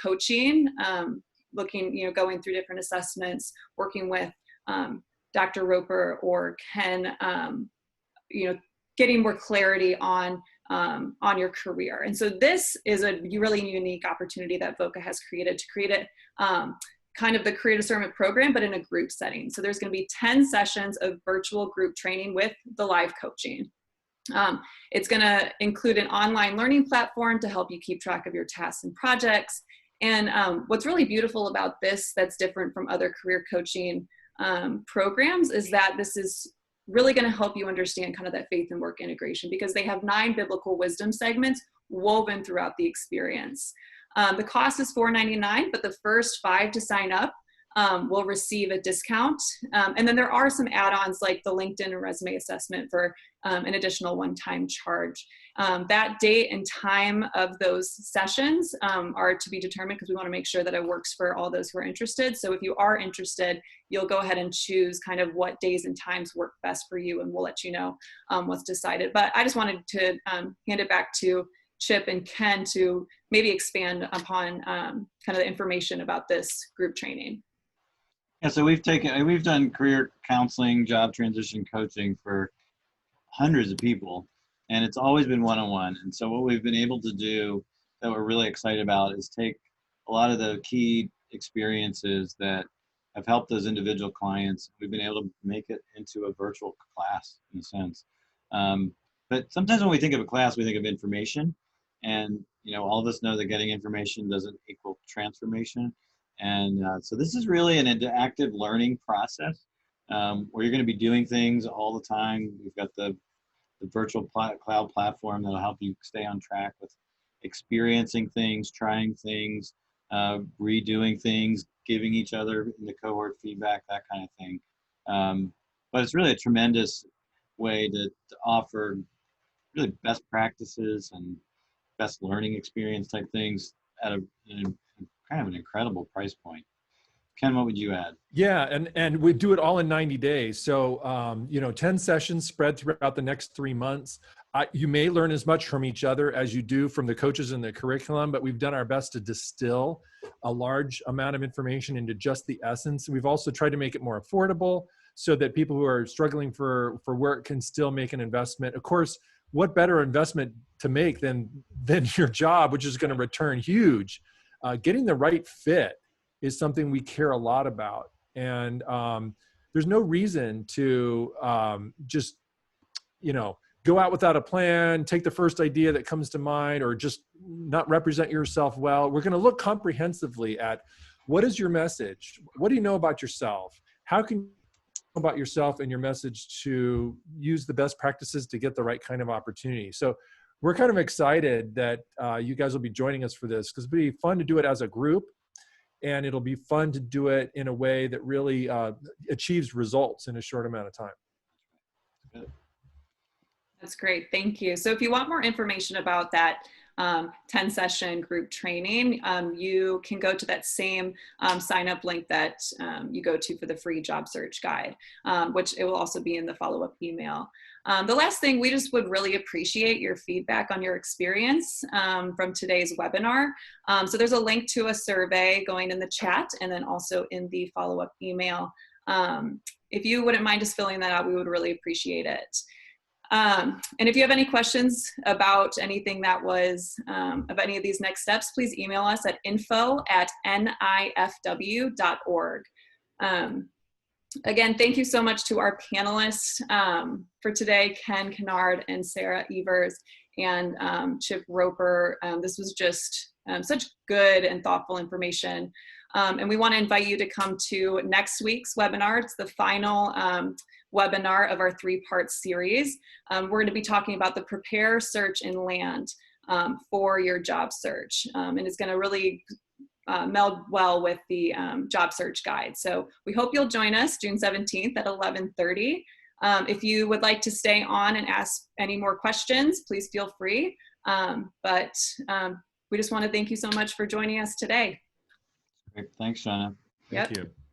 coaching, going through different assessments, working with Dr. Roper or Ken, getting more clarity on your career. And so this is a really unique opportunity that VOCA has created to create it kind of the career discernment program, but in a group setting. So there's going to be 10 sessions of virtual group training with the live coaching. It's going to include an online learning platform to help you keep track of your tasks and projects. And what's really beautiful about this that's different from other career coaching programs is that this is really going to help you understand kind of that faith and work integration, because they have 9 biblical wisdom segments woven throughout the experience. The cost is $4.99, but the first 5 to sign up will receive a discount. And then there are some add-ons like the LinkedIn and resume assessment for an additional one-time charge. That date and time of those sessions are to be determined, because we want to make sure that it works for all those who are interested. So if you are interested, you'll go ahead and choose kind of what days and times work best for you, and we'll let you know what's decided. But I just wanted to hand it back to Chip and Ken to maybe expand upon kind of the information about this group training. Yeah, so we've done career counseling, job transition coaching for hundreds of people, and it's always been one-on-one. And so what we've been able to do that we're really excited about is take a lot of the key experiences that have helped those individual clients. We've been able to make it into a virtual class in a sense. But sometimes when we think of a class, we think of information, and all of us know that getting information doesn't equal transformation. And so this is really an active learning process where you're going to be doing things all the time. We've got the virtual cloud platform that'll help you stay on track with experiencing things, trying things, redoing things, giving each other in the cohort feedback, that kind of thing. But it's really a tremendous way to offer really best practices and best learning experience type things at kind of an incredible price point. Ken, what would you add? Yeah, and we do it all in 90 days. So, 10 sessions spread throughout the next 3 months. You may learn as much from each other as you do from the coaches in the curriculum, but we've done our best to distill a large amount of information into just the essence. We've also tried to make it more affordable so that people who are struggling for work can still make an investment. Of course, what better investment to make than your job, which is going to return huge. Getting the right fit is something we care a lot about. And there's no reason to just, go out without a plan, take the first idea that comes to mind, or just not represent yourself well. We're going to look comprehensively at what is your message? What do you know about yourself? How can you know about yourself and your message to use the best practices to get the right kind of opportunity? So we're kind of excited that you guys will be joining us for this, because it'll be fun to do it as a group, and it'll be fun to do it in a way that really achieves results in a short amount of time. Good. That's great. Thank you. So if you want more information about that 10-session group training, you can go to that same sign-up link that you go to for the free job search guide, which it will also be in the follow-up email. The last thing, we just would really appreciate your feedback on your experience from today's webinar. So there's a link to a survey going in the chat and then also in the follow-up email. If you wouldn't mind just filling that out, we would really appreciate it. And if you have any questions about anything that was, of any of these next steps, please email us at info@nifw.org. Again, thank you so much to our panelists for today, Ken Kennard and Sarah Evers and Chip Roper. This was just such good and thoughtful information. And we want to invite you to come to next week's webinar. It's the final webinar of our 3-part series. We're going to be talking about the prepare, search, and land for your job search. And it's going to really meld well with the job search guide. So we hope you'll join us June 17th at 11:30. If you would like to stay on and ask any more questions, please feel free. But we just want to thank you so much for joining us today. Great. Thanks, Shauna. Yep. Thank you.